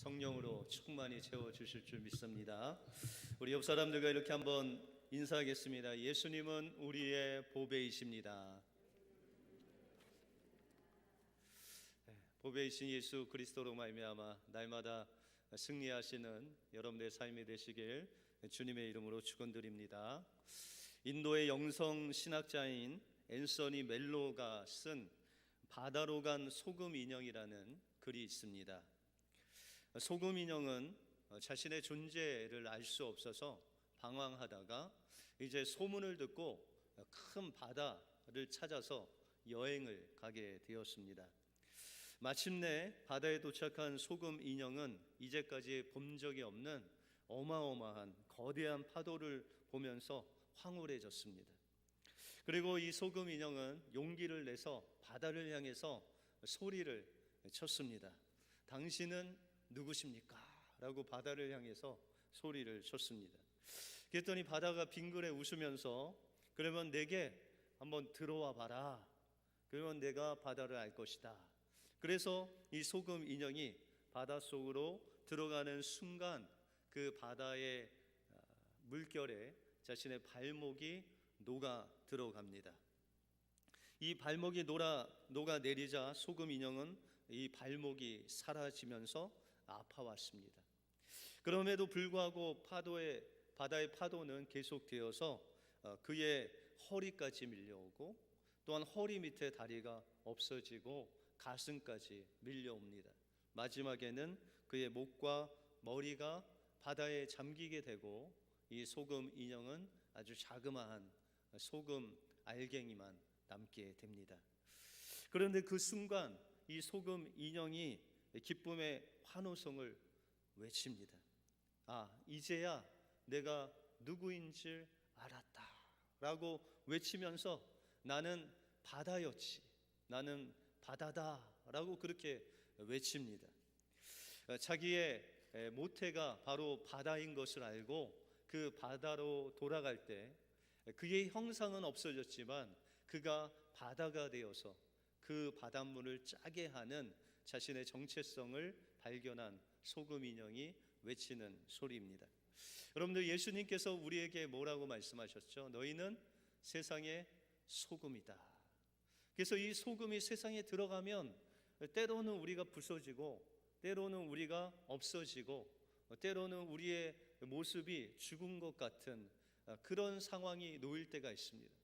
성령으로 충만히 채워주실 줄 믿습니다. 우리 옆 사람들과 이렇게 한번 인사하겠습니다. 예수님은 우리의 보배이십니다. 보배이신 예수 그리스도로 말미암아 날마다 승리하시는 여러분들의 삶이 되시길 주님의 이름으로 축원드립니다. 인도의 영성 신학자인 앤서니 멜로가 쓴 바다로 간 소금 인형이라는 글이 있습니다. 소금 인형은 자신의 존재를 알 수 없어서 방황하다가 이제 소문을 듣고 큰 바다를 찾아서 여행을 가게 되었습니다. 마침내 바다에 도착한 소금 인형은 이제까지 본 적이 없는 어마어마한 거대한 파도를 보면서 황홀해졌습니다. 그리고 이 소금 인형은 용기를 내서 바다를 향해서 소리를 쳤습니다. 당신은 누구십니까? 라고 바다를 향해서 소리를 쳤습니다. 그랬더니 바다가 빙그레 웃으면서 그러면 내게 한번 들어와 봐라. 그러면 내가 바다를 알 것이다. 그래서 이 소금 인형이 바닷속으로 들어가는 순간 그 바다의 물결에 자신의 발목이 녹아 들어갑니다. 이 발목이 녹아 내리자 소금 인형은 이 발목이 사라지면서 아파왔습니다. 그럼에도 불구하고 바다의 파도는 계속되어서 그의 허리까지 밀려오고 또한 허리 밑에 다리가 없어지고 가슴까지 밀려옵니다. 마지막에는 그의 목과 머리가 바다에 잠기게 되고 이 소금 인형은 아주 자그마한 소금 알갱이만 남게 됩니다. 그런데 그 순간 이 소금 인형이 기쁨의 환호성을 외칩니다. 이제야 내가 누구인지 알았다 라고 외치면서 나는 바다였지, 나는 바다다 라고 그렇게 외칩니다. 자기의 모태가 바로 바다인 것을 알고 그 바다로 돌아갈 때 그의 형상은 없어졌지만 그가 바다가 되어서 그 바닷물을 짜게 하는 자신의 정체성을 발견한 소금 인형이 외치는 소리입니다. 여러분들, 예수님께서 우리에게 뭐라고 말씀하셨죠? 너희는 세상의 소금이다. 그래서 이 소금이 세상에 들어가면 때로는 우리가 부서지고 때로는 우리가 없어지고 때로는 우리의 모습이 죽은 것 같은 그런 상황이 놓일 때가 있습니다.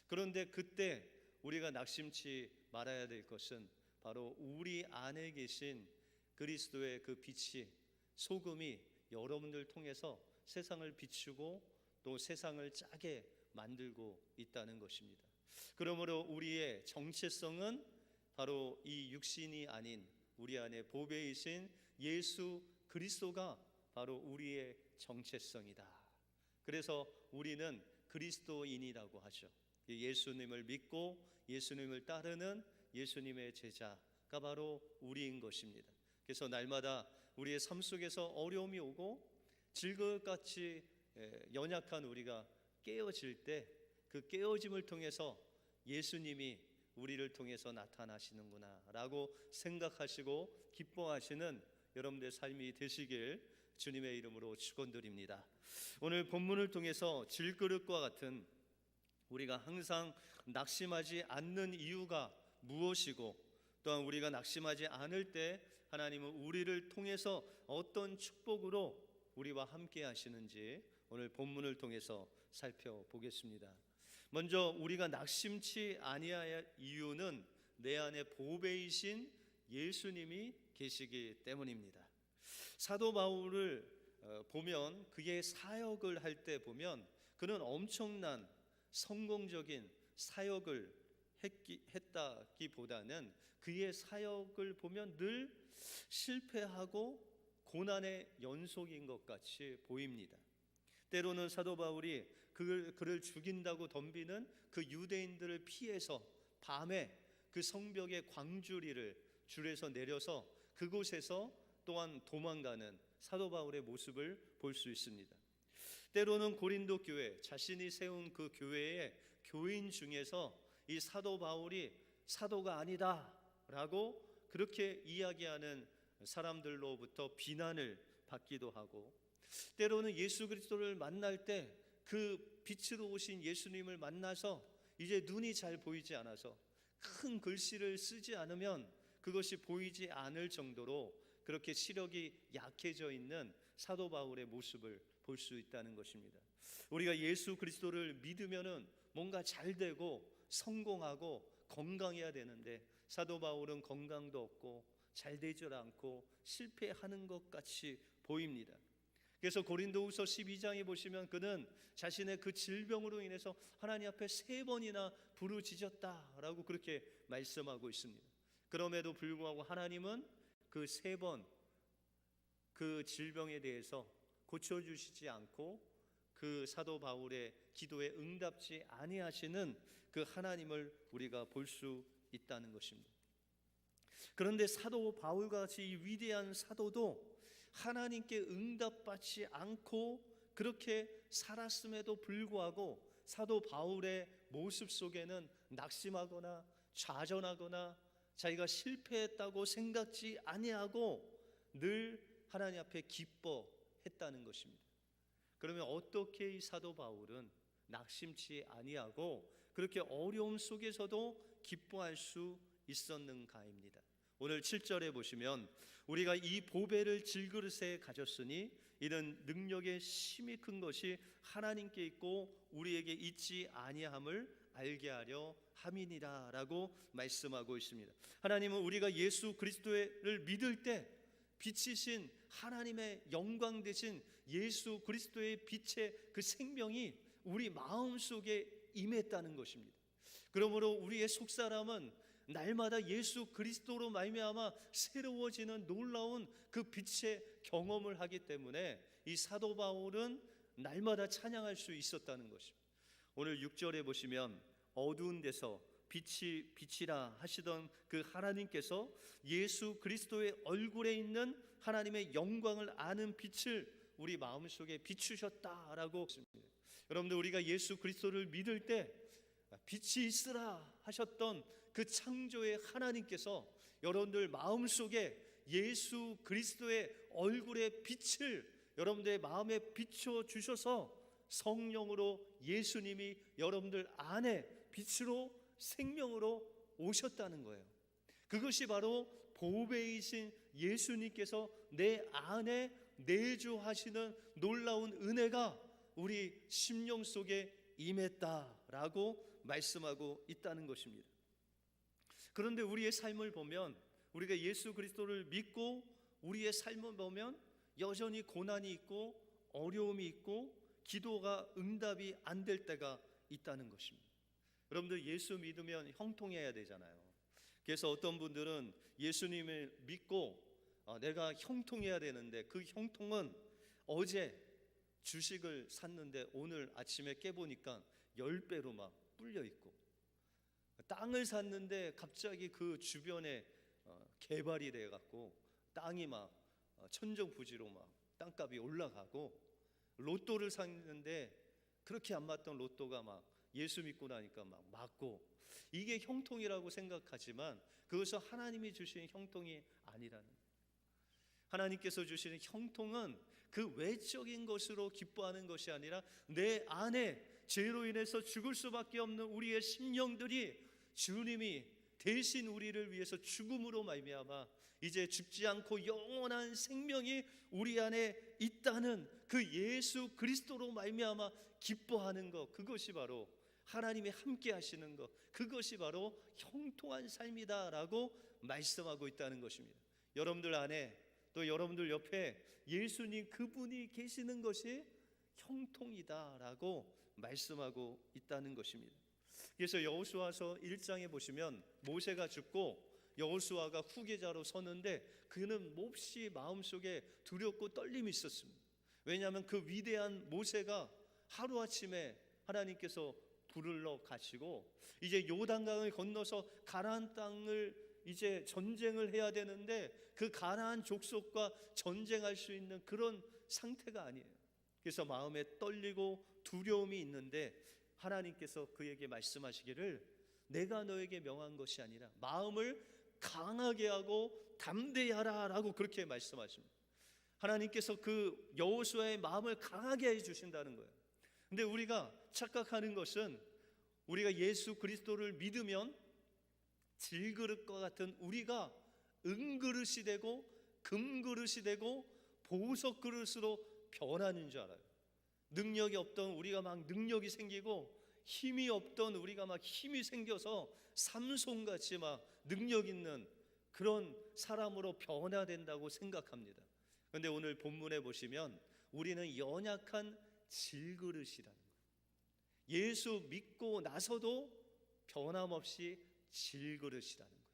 그런데 그때 우리가 낙심치 말아야 될 것은 바로 우리 안에 계신 그리스도의 그 빛이, 소금이 여러분들 통해서 세상을 비추고 또 세상을 짜게 만들고 있다는 것입니다. 그러므로 우리의 정체성은 바로 이 육신이 아닌 우리 안에 보배이신 예수 그리스도가 바로 우리의 정체성이다. 그래서 우리는 그리스도인이라고 하죠. 예수님을 믿고 예수님을 따르는 예수님의 제자가 바로 우리인 것입니다. 그래서 날마다 우리의 삶 속에서 어려움이 오고 질것 같이 연약한 우리가 깨어질 때 그 깨어짐을 통해서 예수님이 우리를 통해서 나타나시는구나 라고 생각하시고 기뻐하시는 여러분들의 삶이 되시길 주님의 이름으로 축원드립니다. 오늘 본문을 통해서 질그릇과 같은 우리가 항상 낙심하지 않는 이유가 무엇이고 또한 우리가 낙심하지 않을 때 하나님은 우리를 통해서 어떤 축복으로 우리와 함께 하시는지 오늘 본문을 통해서 살펴보겠습니다. 먼저 우리가 낙심치 아니할 이유는 내 안에 보배이신 예수님이 계시기 때문입니다. 사도 바울을 보면 그의 사역을 할 때 보면 그는 엄청난 성공적인 사역을 했다기보다는 그의 사역을 보면 늘 실패하고 고난의 연속인 것 같이 보입니다. 때로는 사도 바울이 그를 죽인다고 덤비는 그 유대인들을 피해서 밤에 그 성벽의 광주리를 줄에서 내려서 그곳에서 또한 도망가는 사도 바울의 모습을 볼 수 있습니다. 때로는 고린도 교회, 자신이 세운 그 교회의 교인 중에서 이 사도 바울이 사도가 아니다 라고 그렇게 이야기하는 사람들로부터 비난을 받기도 하고, 때로는 예수 그리스도를 만날 때 그 빛으로 오신 예수님을 만나서 이제 눈이 잘 보이지 않아서 큰 글씨를 쓰지 않으면 그것이 보이지 않을 정도로 그렇게 시력이 약해져 있는 사도 바울의 모습을 볼 수 있다는 것입니다. 우리가 예수 그리스도를 믿으면은 뭔가 잘 되고 성공하고 건강해야 되는데, 사도 바울은 건강도 없고 잘 되질 않고 실패하는 것 같이 보입니다. 그래서 고린도후서 12장에 보시면 그는 자신의 그 질병으로 인해서 하나님 앞에 3번이나 부르짖었다라고 그렇게 말씀하고 있습니다. 그럼에도 불구하고 하나님은 그 3번 그 질병에 대해서 고쳐주시지 않고 그 사도 바울의 기도에 응답지 아니하시는 그 하나님을 우리가 볼 수 있다는 것입니다. 그런데 사도 바울과 같이 이 위대한 사도도 하나님께 응답받지 않고 그렇게 살았음에도 불구하고 사도 바울의 모습 속에는 낙심하거나 좌절하거나 자기가 실패했다고 생각지 아니하고 늘 하나님 앞에 기뻐했다는 것입니다. 그러면 어떻게 이 사도 바울은 낙심치 아니하고 그렇게 어려움 속에서도 기뻐할 수 있었는가입니다. 오늘 7절에 보시면 우리가 이 보배를 질그릇에 가졌으니 이는 능력의 심히 큰 것이 하나님께 있고 우리에게 있지 아니함을 알게 하려 함이니라 라고 말씀하고 있습니다. 하나님은 우리가 예수 그리스도를 믿을 때 빛이신 하나님의 영광 되신 예수 그리스도의 빛의 그 생명이 우리 마음속에 임했다는 것입니다. 그러므로 우리의 속사람은 날마다 예수 그리스도로 말미암아 새로워지는 놀라운 그 빛의 경험을 하기 때문에 이 사도 바울은 날마다 찬양할 수 있었다는 것입니다. 오늘 6절에 보시면 어두운 데서 빛이라 하시던 그 하나님께서 예수 그리스도의 얼굴에 있는 하나님의 영광을 아는 빛을 우리 마음속에 비추셨다라고 했습니다. 여러분들, 우리가 예수 그리스도를 믿을 때 빛이 있으라 하셨던 그 창조의 하나님께서 여러분들 마음속에 예수 그리스도의 얼굴의 빛을 여러분들의 마음에 비춰 주셔서 성령으로 예수님이 여러분들 안에 빛으로 생명으로 오셨다는 거예요. 그것이 바로 보배이신 예수님께서 내 안에 내주하시는 놀라운 은혜가 우리 심령 속에 임했다라고 말씀하고 있다는 것입니다. 그런데 우리의 삶을 보면, 우리가 예수 그리스도를 믿고 우리의 삶을 보면 여전히 고난이 있고 어려움이 있고 기도가 응답이 안 될 때가 있다는 것입니다. 여러분들, 예수 믿으면 형통해야 되잖아요. 그래서 어떤 분들은 예수님을 믿고 내가 형통해야 되는데 그 형통은 어제 주식을 샀는데 오늘 아침에 깨보니까 10배로 막 불려 있고, 땅을 샀는데 갑자기 그 주변에 개발이 돼 갖고 땅이 막 천정부지로 막 땅값이 올라가고, 로또를 샀는데 그렇게 안 맞던 로또가 막 예수 믿고 나니까 막 맞고, 이게 형통이라고 생각하지만 그것은 하나님이 주시는 형통이 아니라는 거예요. 하나님께서 주시는 형통은 그 외적인 것으로 기뻐하는 것이 아니라 내 안에 죄로 인해서 죽을 수밖에 없는 우리의 심령들이 주님이 대신 우리를 위해서 죽음으로 말미암아 이제 죽지 않고 영원한 생명이 우리 안에 있다는 그 예수 그리스도로 말미암아 기뻐하는 것, 그것이 바로 하나님이 함께 하시는 것, 그것이 바로 형통한 삶이다라고 말씀하고 있다는 것입니다. 여러분들 안에 또 여러분들 옆에 예수님 그분이 계시는 것이 형통이다라고 말씀하고 있다는 것입니다. 그래서 여호수아서 1장에 보시면 모세가 죽고 여호수아가 후계자로 서는데 그는 몹시 마음속에 두렵고 떨림이 있었습니다. 왜냐하면 그 위대한 모세가 하루아침에 하나님께서 부르러 가시고 이제 요단강을 건너서 가나안 땅을 이제 전쟁을 해야 되는데 그 가나안 족속과 전쟁할 수 있는 그런 상태가 아니에요. 그래서 마음에 떨리고 두려움이 있는데 하나님께서 그에게 말씀하시기를 내가 너에게 명한 것이 아니라 마음을 강하게 하고 담대히 하라라고 그렇게 말씀하십니다. 하나님께서 그 여호수아의 마음을 강하게 해 주신다는 거예요. 근데 우리가 착각하는 것은 우리가 예수 그리스도를 믿으면 질그릇과 같은 우리가 은그릇이 되고 금그릇이 되고 보석 그릇으로 변하는 줄 알아요. 능력이 없던 우리가 막 능력이 생기고, 힘이 없던 우리가 막 힘이 생겨서 삼손같이 막 능력 있는 그런 사람으로 변화된다고 생각합니다. 그런데 오늘 본문에 보시면 우리는 연약한 질그릇이라는 거예요. 예수 믿고 나서도 변함없이 질그릇이라는 거예요.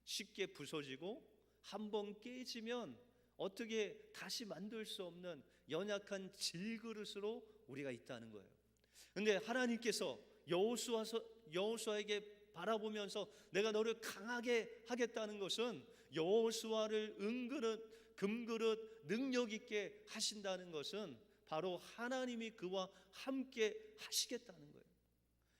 쉽게 부서지고 한번 깨지면 어떻게 다시 만들 수 없는 연약한 질그릇으로 우리가 있다는 거예요. 그런데 하나님께서 여호수아에게 바라보면서 내가 너를 강하게 하겠다는 것은 여호수아를 은그릇 금그릇 능력 있게 하신다는 것은 바로 하나님이 그와 함께 하시겠다는 거예요.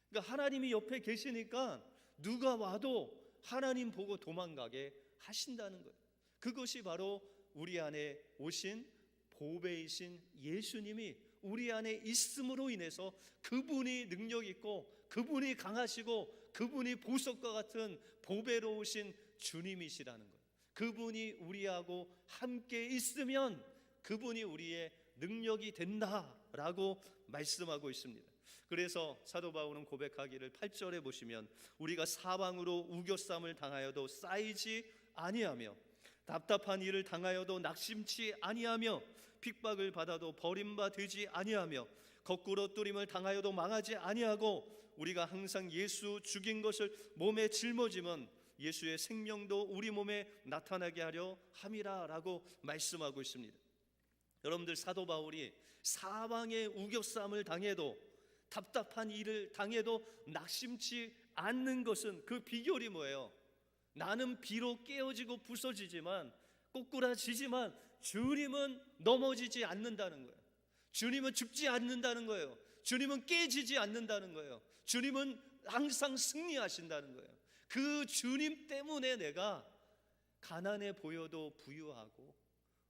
그러니까 하나님이 옆에 계시니까 누가 와도 하나님 보고 도망가게 하신다는 거예요. 그것이 바로 우리 안에 오신 보배이신 예수님이 우리 안에 있음으로 인해서 그분이 능력 있고 그분이 강하시고 그분이 보석과 같은 보배로우신 주님이시라는 거예요. 그분이 우리하고 함께 있으면 그분이 우리의 능력이 된다라고 말씀하고 있습니다. 그래서 사도 바울은 고백하기를 8절에 보시면 우리가 사방으로 우겨쌈을 당하여도 쌓이지 아니하며 답답한 일을 당하여도 낙심치 아니하며 핍박을 받아도 버림바 되지 아니하며 거꾸로 뚫림을 당하여도 망하지 아니하고 우리가 항상 예수 죽인 것을 몸에 짊어지면 예수의 생명도 우리 몸에 나타나게 하려 함이라 라고 말씀하고 있습니다. 여러분들, 사도 바울이 사방에 우겨쌈을 당해도 답답한 일을 당해도 낙심치 않는 것은 그 비결이 뭐예요? 나는 비록 깨어지고 부서지지만 꼬꾸라지지만 주님은 넘어지지 않는다는 거예요. 주님은 죽지 않는다는 거예요. 주님은 깨지지 않는다는 거예요. 주님은 항상 승리하신다는 거예요. 그 주님 때문에 내가 가난해 보여도 부유하고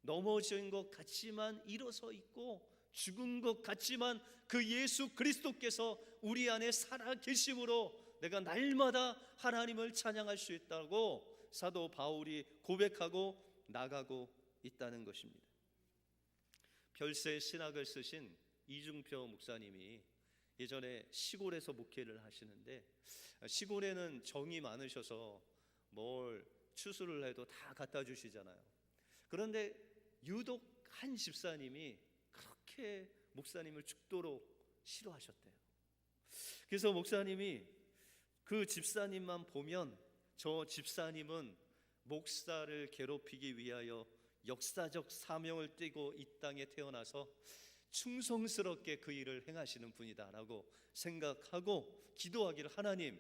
넘어진 것 같지만 일어서 있고 죽은 것 같지만 그 예수 그리스도께서 우리 안에 살아 계심으로 내가 날마다 하나님을 찬양할 수 있다고 사도 바울이 고백하고 나가고 있다는 것입니다. 별세 신학을 쓰신 이중표 목사님이 예전에 시골에서 목회를 하시는데, 시골에는 정이 많으셔서 뭘 추수를 해도 다 갖다 주시잖아요. 그런데 유독 한 집사님이 그렇게 목사님을 죽도록 싫어하셨대요. 그래서 목사님이 그 집사님만 보면 저 집사님은 목사를 괴롭히기 위하여 역사적 사명을 띠고 이 땅에 태어나서 충성스럽게 그 일을 행하시는 분이다라고 생각하고 기도하기를, 하나님,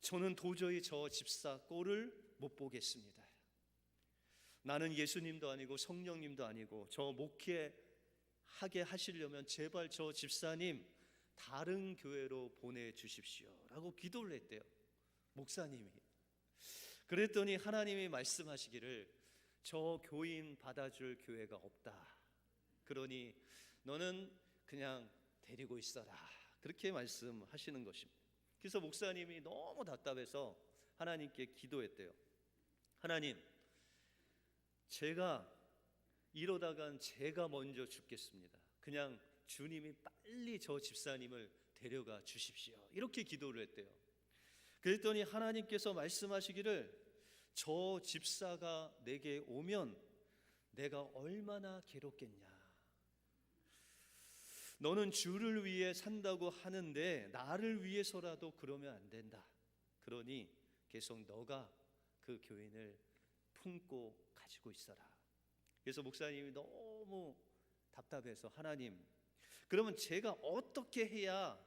저는 도저히 저 집사 꼴을 못 보겠습니다. 나는 예수님도 아니고 성령님도 아니고 저 목회하게 하시려면 제발 저 집사님 다른 교회로 보내주십시오 라고 기도를 했대요, 목사님이. 그랬더니 하나님이 말씀하시기를 저 교인 받아줄 교회가 없다. 그러니 너는 그냥 데리고 있어라. 그렇게 말씀하시는 것입니다. 그래서 목사님이 너무 답답해서 하나님께 기도했대요. 하나님, 제가 이러다간 제가 먼저 죽겠습니다. 그냥 주님이 빨리 저 집사님을 데려가 주십시오. 이렇게 기도를 했대요. 그랬더니 하나님께서 말씀하시기를 저 집사가 내게 오면 내가 얼마나 괴롭겠냐. 너는 주를 위해 산다고 하는데 나를 위해서라도 그러면 안 된다. 그러니 계속 너가 그 교인을 품고 가지고 있어라. 그래서 목사님이 너무 답답해서 하나님, 그러면 제가 어떻게 해야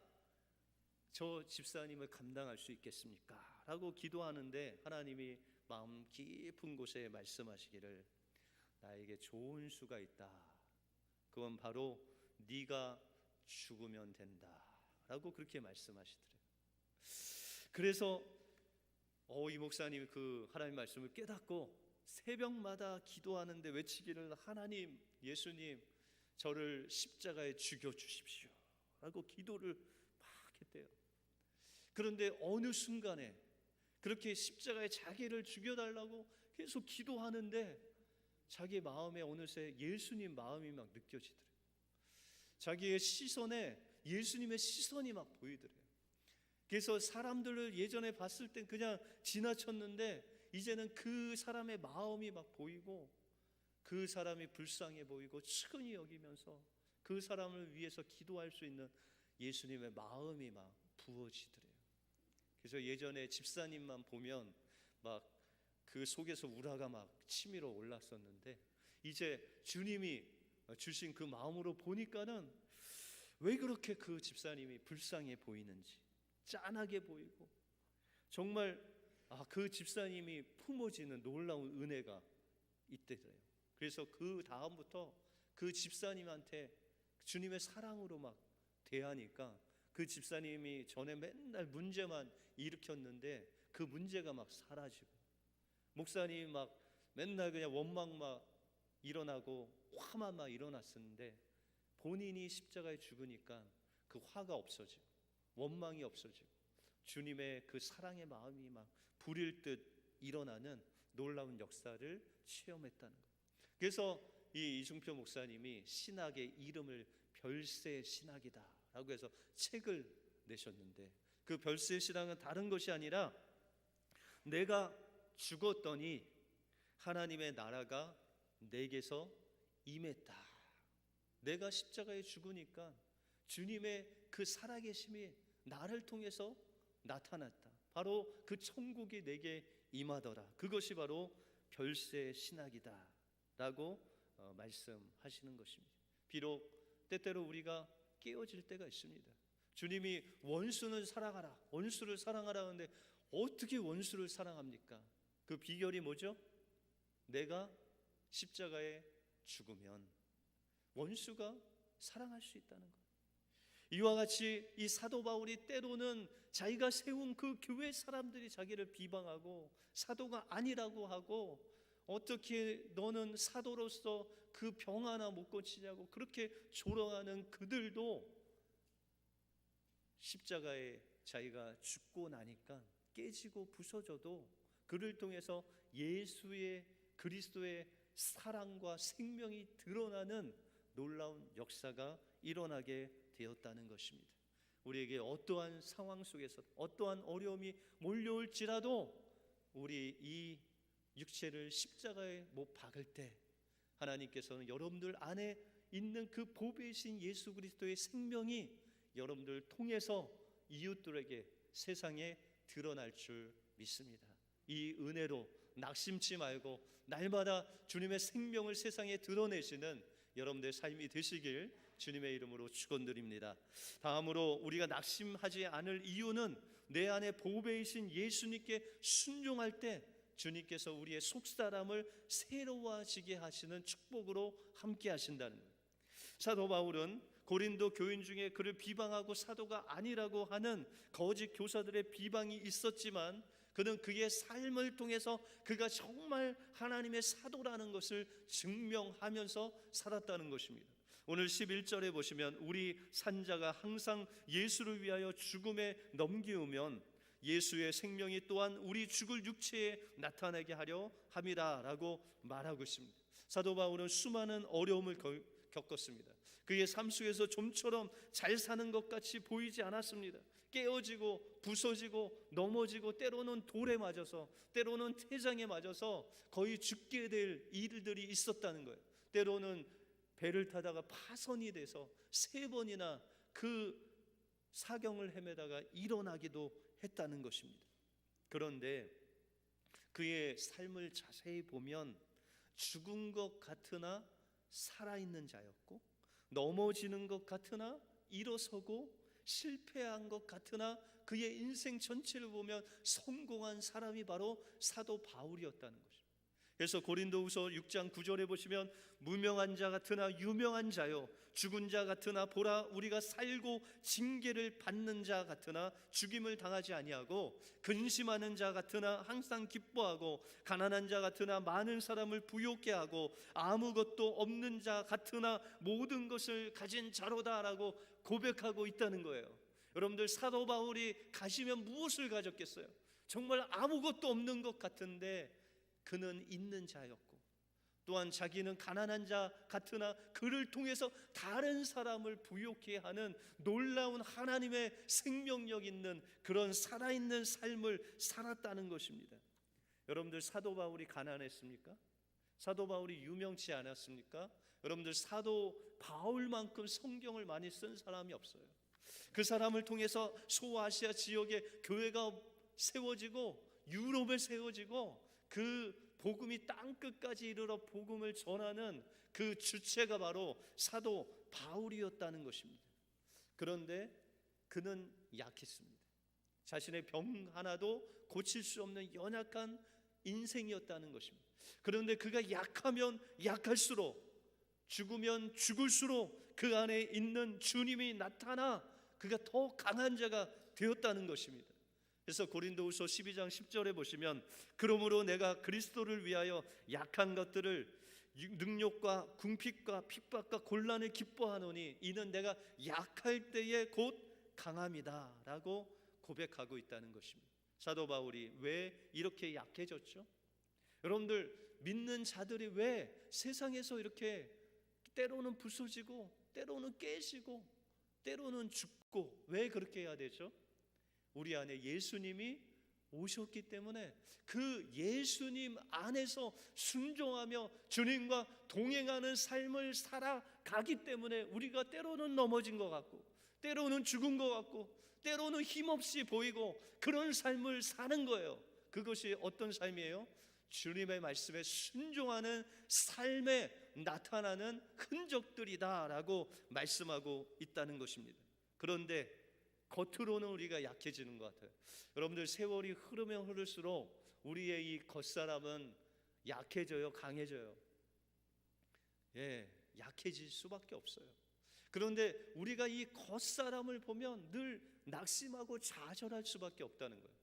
저 집사님을 감당할 수 있겠습니까? 라고 기도하는데 하나님이 마음 깊은 곳에 말씀하시기를 나에게 좋은 수가 있다. 그건 바로 네가 죽으면 된다 라고 그렇게 말씀하시더래요. 그래서 이 목사님이 그 하나님 말씀을 깨닫고 새벽마다 기도하는데 외치기를, 하나님, 예수님, 저를 십자가에 죽여 주십시오 라고 기도를 막 했대요. 그런데 어느 순간에 그렇게 십자가에 자기를 죽여달라고 계속 기도하는데 자기 마음에 어느새 예수님 마음이 막 느껴지더래요. 자기의 시선에 예수님의 시선이 막 보이더래요. 그래서 사람들을 예전에 봤을 땐 그냥 지나쳤는데 이제는 그 사람의 마음이 막 보이고 그 사람이 불쌍해 보이고 측은히 여기면서 그 사람을 위해서 기도할 수 있는 예수님의 마음이 막 부어지더래요. 그래서 예전에 집사님만 보면 막 그 속에서 우라가 막 치밀어 올랐었는데 이제 주님이 주신 그 마음으로 보니까는 왜 그렇게 그 집사님이 불쌍해 보이는지, 짠하게 보이고, 정말 그 집사님이 품어지는 놀라운 은혜가 있대요. 그래서 그 다음부터 그 집사님한테 주님의 사랑으로 막 대하니까 그 집사님이 전에 맨날 문제만 일으켰는데 그 문제가 막 사라지고, 목사님이 막 맨날 그냥 원망 막 일어나고 화만 막 일어났었는데 본인이 십자가에 죽으니까 그 화가 없어지고 원망이 없어지고 주님의 그 사랑의 마음이 막 불일 듯 일어나는 놀라운 역사를 체험했다는 거예요. 그래서 이 이중표 목사님이 신학의 이름을 별세 신학이다 라고 해서 책을 내셨는데, 그 별세 신학은 다른 것이 아니라 내가 죽었더니 하나님의 나라가 내게서 임했다. 내가 십자가에 죽으니까 주님의 그 살아계심이 나를 통해서 나타났다. 바로 그 천국이 내게 임하더라. 그것이 바로 별세 신학이다 라고 말씀하시는 것입니다. 비록 때때로 우리가 깨어질 때가 있습니다. 주님이 원수는 사랑하라, 원수를 사랑하라 하는데 어떻게 원수를 사랑합니까? 그 비결이 뭐죠? 내가 십자가에 죽으면 원수가 사랑할 수 있다는 거예요. 이와 같이 이 사도 바울이 때로는 자기가 세운 그 교회 사람들이 자기를 비방하고 사도가 아니라고 하고, 어떻게 너는 사도로서 그 병 하나 못 고치냐고 그렇게 조롱하는 그들도 십자가에 자기가 죽고 나니까 깨지고 부서져도 그를 통해서 예수의 그리스도의 사랑과 생명이 드러나는 놀라운 역사가 일어나게 되었다는 것입니다. 우리에게 어떠한 상황 속에서 어떠한 어려움이 몰려올지라도 우리 이 육체를 십자가에 못 박을 때 하나님께서는 여러분들 안에 있는 그 보배이신 예수 그리스도의 생명이 여러분들 통해서 이웃들에게 세상에 드러날 줄 믿습니다. 이 은혜로 낙심치 말고 날마다 주님의 생명을 세상에 드러내시는 여러분들의 삶이 되시길 주님의 이름으로 축원드립니다. 다음으로 우리가 낙심하지 않을 이유는 내 안에 보배이신 예수님께 순종할 때 주님께서 우리의 속사람을 새로워지게 하시는 축복으로 함께 하신다는 거예요. 사도 바울은 고린도 교인 중에 그를 비방하고 사도가 아니라고 하는 거짓 교사들의 비방이 있었지만 그는 그의 삶을 통해서 그가 정말 하나님의 사도라는 것을 증명하면서 살았다는 것입니다. 오늘 11절에 보시면 우리 산자가 항상 예수를 위하여 죽음에 넘기우면 예수의 생명이 또한 우리 죽을 육체에 나타나게 하려 함이라 라고 말하고 있습니다. 사도 바울은 수많은 어려움을 겪었습니다. 그의 삶 속에서 좀처럼 잘 사는 것 같이 보이지 않았습니다. 깨어지고 부서지고 넘어지고 때로는 돌에 맞아서 때로는 태장에 맞아서 거의 죽게 될 일들이 있었다는 거예요. 때로는 배를 타다가 파선이 돼서 3번이나 그 사경을 헤매다가 일어나기도 했다는 것입니다. 그런데 그의 삶을 자세히 보면 죽은 것 같으나 살아있는 자였고, 넘어지는 것 같으나 일어서고, 실패한 것 같으나 그의 인생 전체를 보면 성공한 사람이 바로 사도 바울이었다는 것입니다. 그래서 고린도후서 6장 9절에 보시면 무명한 자 같으나 유명한 자요, 죽은 자 같으나 보라 우리가 살고 징계를 받는 자 같으나 죽임을 당하지 아니하고, 근심하는 자 같으나 항상 기뻐하고, 가난한 자 같으나 많은 사람을 부욕케 하고, 아무것도 없는 자 같으나 모든 것을 가진 자로다라고 고백하고 있다는 거예요. 여러분들, 사도 바울이 가시면 무엇을 가졌겠어요? 정말 아무것도 없는 것 같은데 그는 있는 자였고, 또한 자기는 가난한 자 같으나 그를 통해서 다른 사람을 부욕케 하는 놀라운 하나님의 생명력 있는 그런 살아있는 삶을 살았다는 것입니다. 여러분들, 사도 바울이 가난했습니까? 사도 바울이 유명치 않았습니까? 여러분들, 사도 바울만큼 성경을 많이 쓴 사람이 없어요. 그 사람을 통해서 소아시아 지역에 교회가 세워지고 유럽에 세워지고, 그 복음이 땅끝까지 이르러 복음을 전하는 그 주체가 바로 사도 바울이었다는 것입니다. 그런데 그는 약했습니다. 자신의 병 하나도 고칠 수 없는 연약한 인생이었다는 것입니다. 그런데 그가 약하면 약할수록, 죽으면 죽을수록 그 안에 있는 주님이 나타나 그가 더 강한 자가 되었다는 것입니다. 그래서 고린도후서 12장 10절에 보시면, 그러므로 내가 그리스도를 위하여 약한 것들을 능욕과 궁핍과 핍박과 곤란을 기뻐하노니 이는 내가 약할 때에 곧 강함이다 라고 고백하고 있다는 것입니다. 사도 바울이 왜 이렇게 약해졌죠? 여러분들, 믿는 자들이 왜 세상에서 이렇게 때로는 부서지고 때로는 깨지고 때로는 죽고 왜 그렇게 해야 되죠? 우리 안에 예수님이 오셨기 때문에 그 예수님 안에서 순종하며 주님과 동행하는 삶을 살아가기 때문에 우리가 때로는 넘어진 것 같고 때로는 죽은 것 같고 때로는 힘없이 보이고 그런 삶을 사는 거예요. 그것이 어떤 삶이에요? 주님의 말씀에 순종하는 삶에 나타나는 흔적들이다라고 말씀하고 있다는 것입니다. 그런데 겉으로는 우리가 약해지는 것 같아요. 여러분들, 세월이 흐르면 흐를수록 우리의 이 겉사람은 약해져요, 강해져요? 약해질 수밖에 없어요. 그런데 우리가 이 겉사람을 보면 늘 낙심하고 좌절할 수밖에 없다는 거예요.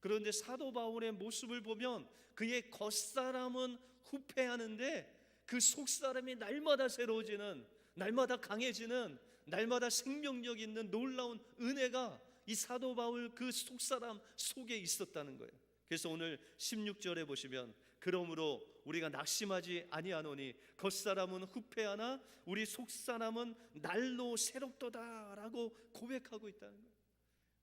그런데 사도 바울의 모습을 보면 그의 겉사람은 후패하는데 그 속사람이 날마다 새로워지는, 날마다 강해지는, 날마다 생명력 있는 놀라운 은혜가 이 사도 바울 그 속사람 속에 있었다는 거예요. 그래서 오늘 16절에 보시면, 그러므로 우리가 낙심하지 아니하노니 겉사람은 후패하나 우리 속사람은 날로 새롭도다라고 고백하고 있다는 거예요.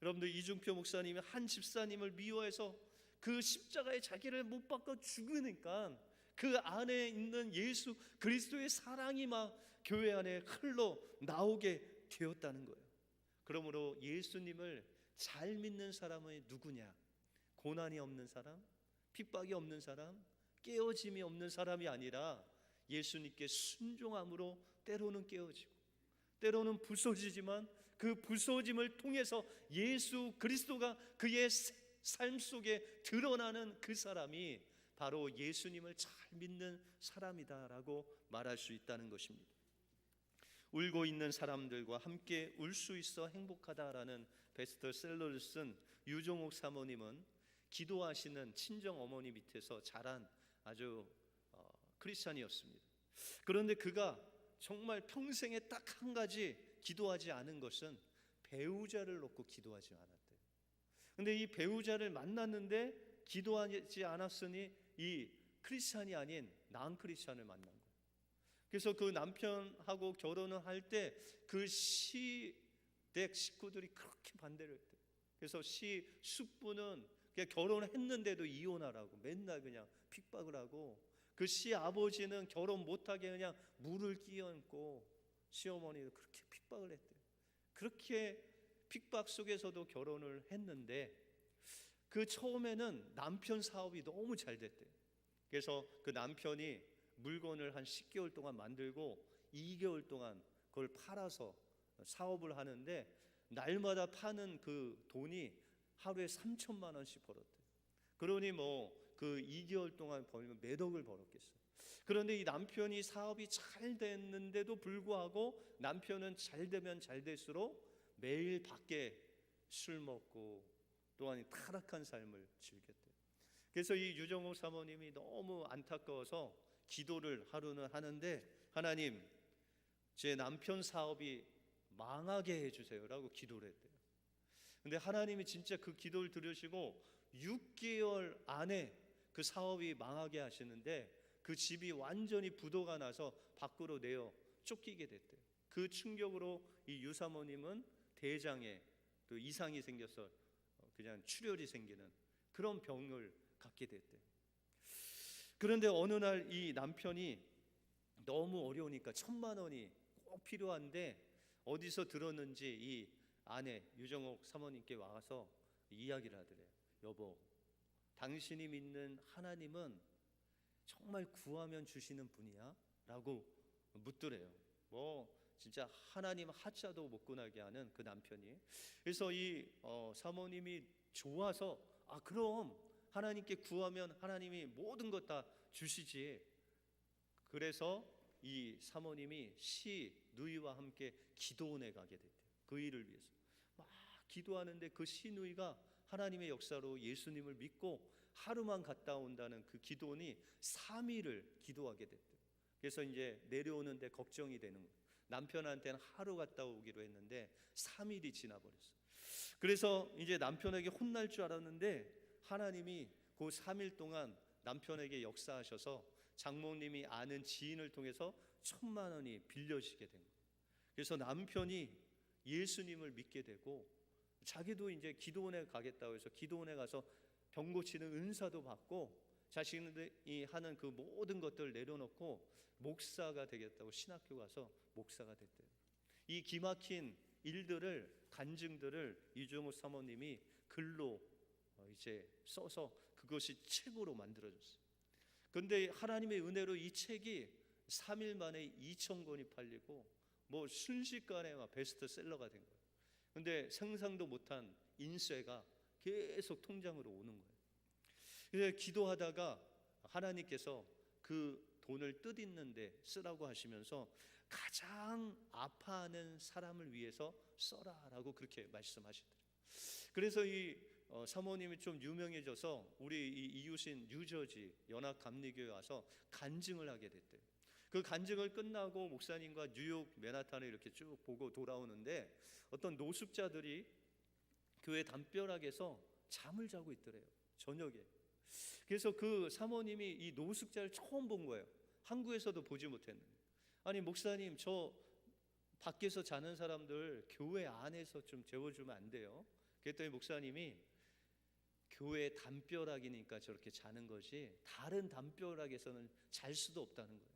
여러분들, 이중표 목사님이 한 집사님을 미워해서 그 십자가에 자기를 못 박아 죽으니까 그 안에 있는 예수 그리스도의 사랑이 막 교회 안에 흘러 나오게 되었다는 거예요. 그러므로 예수님을 잘 믿는 사람은 누구냐? 고난이 없는 사람, 핍박이 없는 사람, 깨어짐이 없는 사람이 아니라 예수님께 순종함으로 때로는 깨어지고 때로는 부서지지만 그 부서짐을 통해서 예수 그리스도가 그의 삶 속에 드러나는 그 사람이 바로 예수님을 잘 믿는 사람이다라고 말할 수 있다는 것입니다. 울고 있는 사람들과 함께 울 수 있어 행복하다라는 베스트셀러를 쓴 유종옥 사모님은 기도하시는 친정 어머니 밑에서 자란 아주 크리스찬이었습니다. 그런데 그가 정말 평생에 딱 한 가지 기도하지 않은 것은 배우자를 놓고 기도하지 않았대요. 근데 이 배우자를 만났는데 기도하지 않았으니 이 크리스찬이 아닌 난 크리스찬을 만난 거예요. 그래서 그 남편하고 결혼을 할 때 그 시댁 식구들이 그렇게 반대를 했대요. 그래서 시 숙부는 결혼했는데도 이혼하라고 맨날 그냥 핍박을 하고, 그 시 아버지는 결혼 못하게 그냥 물을 끼얹고 시어머니도 그렇게 핍박을 했대요. 그렇게 핍박 속에서도 결혼을 했는데 그 처음에는 남편 사업이 너무 잘 됐대요. 그래서 그 남편이 물건을 한 10개월 동안 만들고 2개월 동안 그걸 팔아서 사업을 하는데 날마다 파는 그 돈이 하루에 3천만 원씩 벌었대요. 그러니 뭐 그 2개월 동안 벌면 몇 억을 벌었겠어요. 그런데 이 남편이 사업이 잘 됐는데도 불구하고 남편은 잘 되면 잘 될수록 매일 밖에 술 먹고 또한 타락한 삶을 즐겼대요. 그래서 이 유정옥 사모님이 너무 안타까워서 기도를 하루는 하는데, 하나님, 제 남편 사업이 망하게 해주세요라고 기도를 했대요. 근데 하나님이 진짜 그 기도를 들으시고 6개월 안에 그 사업이 망하게 하시는데, 그 집이 완전히 부도가 나서 밖으로 내어 쫓기게 됐대요. 그 충격으로 이 유사모님은 대장에 또 이상이 생겨서 그냥 출혈이 생기는 그런 병을 갖게 됐대요. 그런데 어느 날 이 남편이 너무 어려우니까 1,000만 원이 꼭 필요한데, 어디서 들었는지 이 아내 유정옥 사모님께 와서 이야기를 하더래요. 여보, 당신이 믿는 하나님은 정말 구하면 주시는 분이야? 라고 묻더래요. 뭐 진짜 하나님 하자도 못 구하게 하는 그 남편이. 그래서 이 사모님이 좋아서, 그럼 하나님께 구하면 하나님이 모든 것 다 주시지. 그래서 이 사모님이 시 누이와 함께 기도원에 가게 됐대요. 그 일을 위해서 막 기도하는데, 그 시 누이가 하나님의 역사로 예수님을 믿고 하루만 갔다 온다는 그 기도원이 3일을 기도하게 됐대요. 그래서 이제 내려오는데 걱정이 되는 거예요. 남편한테는 하루 갔다 오기로 했는데 3일이 지나버렸어요. 그래서 이제 남편에게 혼날 줄 알았는데, 하나님이 그 3일 동안 남편에게 역사하셔서 장모님이 아는 지인을 통해서 1,000만 원이 빌려지게 된 거예요. 그래서 남편이 예수님을 믿게 되고, 자기도 이제 기도원에 가겠다고 해서 기도원에 가서 병 고치는 은사도 받고, 자신이 하는 그 모든 것들을 내려놓고 목사가 되겠다고 신학교 가서 목사가 됐대요. 이 기막힌 일들을, 간증들을 이종우 사모님이 글로 이제 써서 그것이 책으로 만들어졌어요. 그런데 하나님의 은혜로 이 책이 3일 만에 2,000권이 팔리고 뭐 순식간에 막 베스트셀러가 된 거예요. 근데 상상도 못한 인쇄가 계속 통장으로 오는 거예요. 그래서 기도하다가 하나님께서 그 돈을 뜻있는 데 쓰라고 하시면서 가장 아파하는 사람을 위해서 써라라고 그렇게 말씀하시더라고요. 그래서 이 사모님이 좀 유명해져서 우리 이 이웃인 뉴저지 연합감리교회 와서 간증을 하게 됐대요. 그 간증을 끝나고 목사님과 뉴욕 맨하탄을 이렇게 쭉 보고 돌아오는데, 어떤 노숙자들이 교회 담벼락에서 잠을 자고 있더래요, 저녁에. 그래서 그 사모님이 이 노숙자를 처음 본 거예요. 한국에서도 보지 못했는데. 아니 목사님, 저 밖에서 자는 사람들 교회 안에서 좀 재워주면 안 돼요? 그랬더니 목사님이, 교회 담벼락이니까 저렇게 자는 거지 다른 담벼락에서는 잘 수도 없다는 거예요.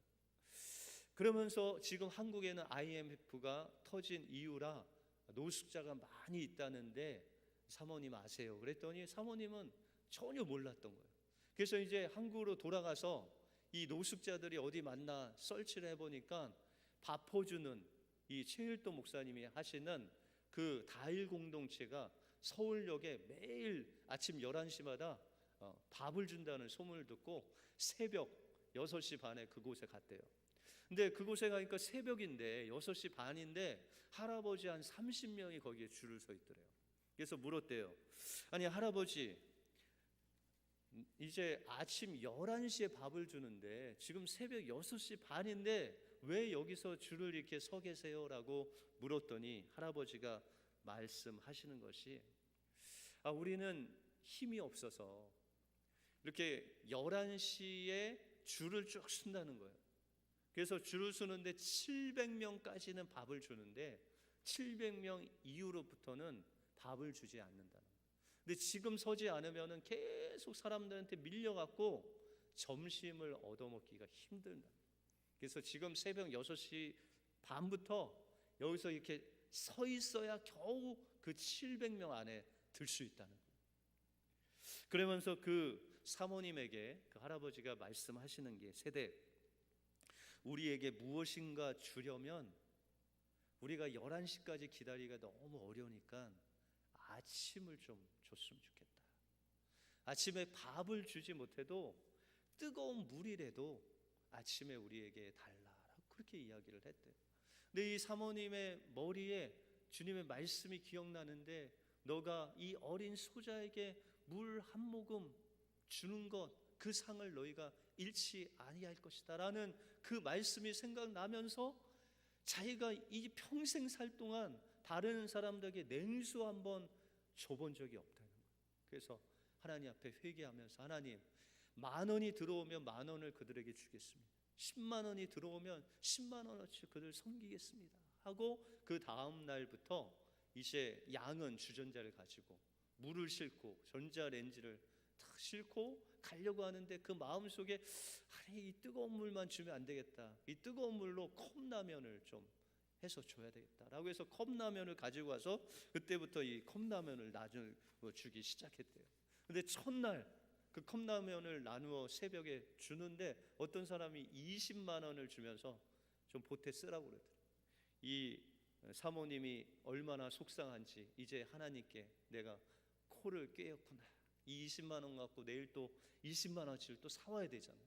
그러면서 지금 한국에는 IMF가 터진 이유라 노숙자가 많이 있다는데 사모님 아세요? 그랬더니 사모님은 전혀 몰랐던 거예요. 그래서 이제 한국으로 돌아가서 이 노숙자들이 어디 만나 설치를 해보니까 바포주는 이 최일도 목사님이 하시는 그 다일 공동체가 서울역에 매일 아침 11시마다 밥을 준다는 소문을 듣고 새벽 6시 반에 그곳에 갔대요. 근데 그곳에 가니까 새벽인데 6시 반인데 할아버지 한 30명이 거기에 줄을 서 있더래요. 그래서 물었대요. 아니 할아버지, 이제 아침 11시에 밥을 주는데 지금 새벽 6시 반인데 왜 여기서 줄을 이렇게 서 계세요? 라고 물었더니 할아버지가 말씀하시는 것이, 우리는 힘이 없어서 이렇게 11시에 줄을 쭉 쓴다는 거예요. 그래서 줄을 서는데 700명까지는 밥을 주는데 700명 이후로부터는 밥을 주지 않는다는 거예요. 근데 지금 서지 않으면 계속 사람들한테 밀려갖고 점심을 얻어먹기가 힘들다. 그래서 지금 새벽 6시 반부터 여기서 이렇게 서 있어야 겨우 그 700명 안에 들 수 있다는 거예요. 그러면서 그 사모님에게 그 할아버지가 말씀하시는 게, 세대 우리에게 무엇인가 주려면 우리가 11시까지 기다리기가 너무 어려우니까 아침을 좀 줬으면 좋겠다. 아침에 밥을 주지 못해도 뜨거운 물이라도 아침에 우리에게 달라라고 그렇게 이야기를 했대요. 근데 이 사모님의 머리에 주님의 말씀이 기억나는데, 너가 이 어린 소자에게 물 한 모금 주는 것, 그 상을 너희가 잃지 아니할 것이다 라는 그 말씀이 생각나면서 자기가 이 평생 살 동안 다른 사람들에게 냉수 한번 줘본 적이 없다는 거예요. 그래서 하나님 앞에 회개하면서, 하나님, 10,000원이 들어오면 10,000원을 그들에게 주겠습니다. 10만 원이 들어오면 10만 원어치 그들 섬기겠습니다 하고, 그 다음 날부터 이제 양은 주전자를 가지고 물을 싣고 전자레인지를 탁 싣고 가려고 하는데, 그 마음속에 아니, 이 뜨거운 물만 주면 안 되겠다, 이 뜨거운 물로 컵라면을 좀 해서 줘야 되겠다라고 해서 컵라면을 가지고 와서 그때부터 이 컵라면을 나눠 주기 시작했대요. 근데 첫날 그 컵라면을 나누어 새벽에 주는데 어떤 사람이 20만 원을 주면서 좀 보태 쓰라고 그러더라고요. 이 사모님이 얼마나 속상한지, 이제 하나님께 내가 코를 꿰었구나, 이 20만 원 갖고 내일 또 20만 원치를 또 사와야 되잖아요.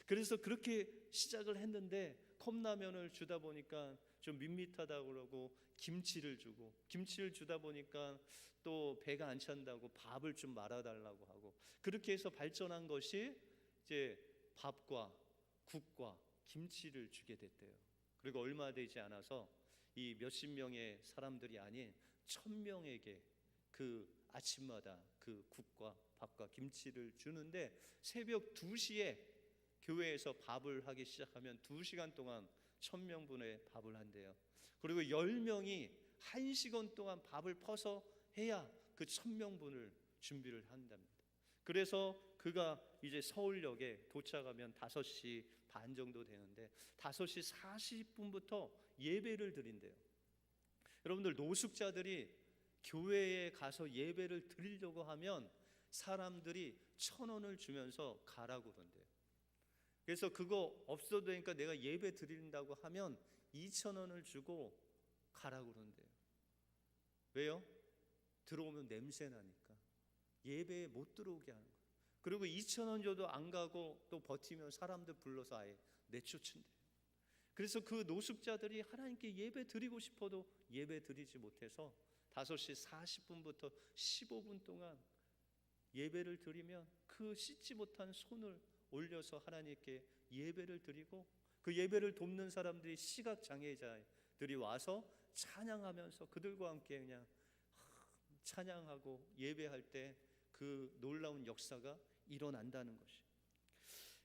그래서 그렇게 시작을 했는데, 컵라면을 주다 보니까 좀 밋밋하다고 그러고 김치를 주고, 김치를 주다 보니까 또 배가 안 찬다고 밥을 좀 말아달라고 하고, 그렇게 해서 발전한 것이 이제 밥과 국과 김치를 주게 됐대요. 그리고 얼마 되지 않아서 이 몇십 명의 사람들이 아닌 1,000명에게 그 아침마다 그 국과 밥과 김치를 주는데, 새벽 2시에 교회에서 밥을 하기 시작하면 2시간 동안 1,000명분의 밥을 한대요. 그리고 10명이 1시간 동안 밥을 퍼서 해야 그 1,000명분을 준비를 한답니다. 그래서 그가 이제 서울역에 도착하면 5시 반 정도 되는데 5시 40분부터 예배를 드린대요. 여러분들, 노숙자들이 교회에 가서 예배를 드리려고 하면 사람들이 1,000원을 주면서 가라고 그런대요. 그래서 그거 없어도 되니까 내가 예배 드린다고 하면 2,000원을 주고 가라고 그런대요. 왜요? 들어오면 냄새 나니까 예배에 못 들어오게 하는 거예요. 그리고 2,000원 줘도 안 가고 또 버티면 사람들 불러서 아예 내쫓은대요. 그래서 그 노숙자들이 하나님께 예배 드리고 싶어도 예배 드리지 못해서 5시 40분부터 15분 동안 예배를 드리면 그 씻지 못한 손을 올려서 하나님께 예배를 드리고, 그 예배를 돕는 사람들이 시각장애자들이 와서 찬양하면서 그들과 함께 그냥 찬양하고 예배할 때 그 놀라운 역사가 일어난다는 것이.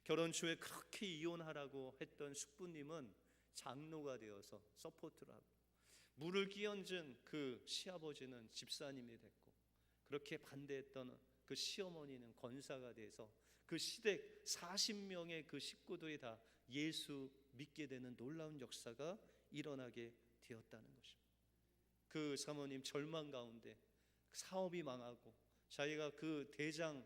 결혼 초에 그렇게 이혼하라고 했던 숙부님은 장로가 되어서 서포트를 하고, 물을 끼얹은 그 시아버지는 집사님이 됐고, 그렇게 반대했던 그 시어머니는 권사가 돼서 그 시댁 40명의 그 식구들이 다 예수 믿게 되는 놀라운 역사가 일어나게 되었다는 것입니다. 그 사모님 절망 가운데 사업이 망하고 자기가 그 대장으로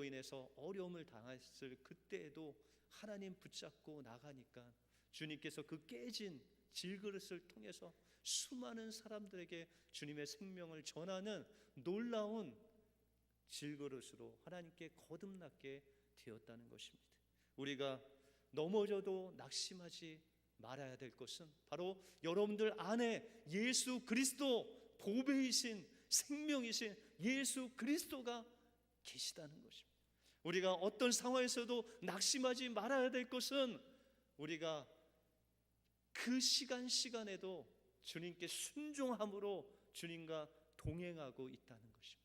인해서 어려움을 당했을 그때에도 하나님 붙잡고 나가니까 주님께서 그 깨진 질그릇을 통해서 수많은 사람들에게 주님의 생명을 전하는 놀라운 질그릇으로 하나님께 거듭나게 되었다는 것입니다. 우리가 넘어져도 낙심하지 말아야 될 것은 바로 여러분들 안에 예수 그리스도, 보배이신 생명이신 예수 그리스도가 계시다는 것입니다. 우리가 어떤 상황에서도 낙심하지 말아야 될 것은 우리가 그 시간에도 주님께 순종함으로 주님과 동행하고 있다는 것입니다.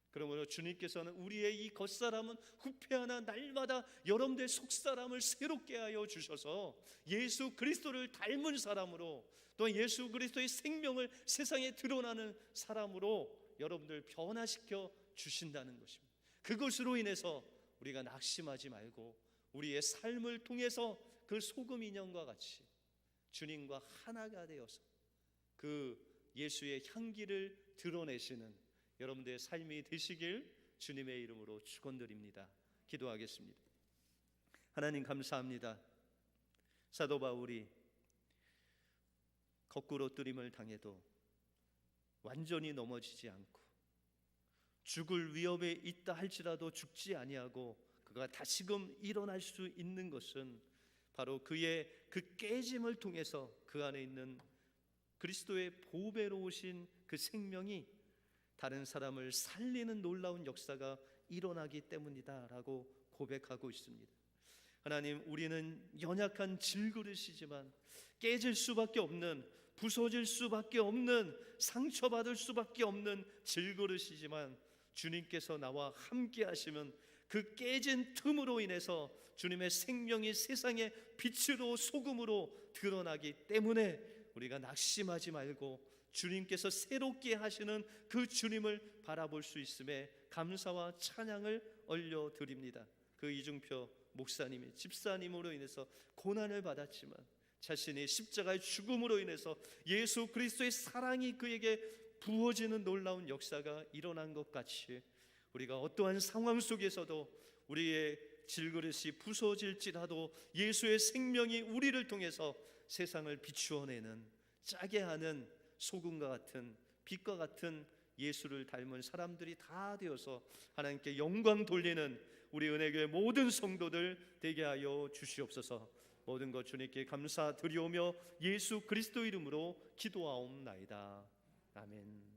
그러므로 주님께서는 우리의 이 겉사람은 후패하나 날마다 여러분들의 속사람을 새롭게 하여 주셔서 예수 그리스도를 닮은 사람으로, 또 예수 그리스도의 생명을 세상에 드러나는 사람으로 여러분들 변화시켜 주신다는 것입니다. 그것으로 인해서 우리가 낙심하지 말고 우리의 삶을 통해서 그 소금 인형과 같이 주님과 하나가 되어서 그 예수의 향기를 드러내시는 여러분들의 삶이 되시길 주님의 이름으로 축원드립니다. 기도하겠습니다. 하나님 감사합니다. 사도 바울이 거꾸로 뜨림을 당해도 완전히 넘어지지 않고 죽을 위협에 있다 할지라도 죽지 아니하고 그가 다시금 일어날 수 있는 것은 바로 그의 그 깨짐을 통해서 그 안에 있는 그리스도의 보배로 오신 그 생명이 다른 사람을 살리는 놀라운 역사가 일어나기 때문이다라고 고백하고 있습니다. 하나님, 우리는 연약한 질그릇이지만 깨질 수밖에 없는, 부서질 수밖에 없는, 상처받을 수밖에 없는 질그릇이지만 주님께서 나와 함께 하시면 그 깨진 틈으로 인해서 주님의 생명이 세상의 빛으로 소금으로 드러나기 때문에 우리가 낙심하지 말고 주님께서 새롭게 하시는 그 주님을 바라볼 수 있음에 감사와 찬양을 올려드립니다. 그 이중표 목사님이 집사님으로 인해서 고난을 받았지만 자신이 십자가의 죽음으로 인해서 예수 그리스도의 사랑이 그에게 부어지는 놀라운 역사가 일어난 것 같이 우리가 어떠한 상황 속에서도 우리의 질그릇이 부서질지라도 예수의 생명이 우리를 통해서 세상을 비추어내는, 짜게 하는 소금과 같은, 빛과 같은 예수를 닮은 사람들이 다 되어서 하나님께 영광 돌리는 우리 은혜교회 모든 성도들 되게 하여 주시옵소서. 모든 것 주님께 감사드리오며 예수 그리스도 이름으로 기도하옵나이다. 아멘.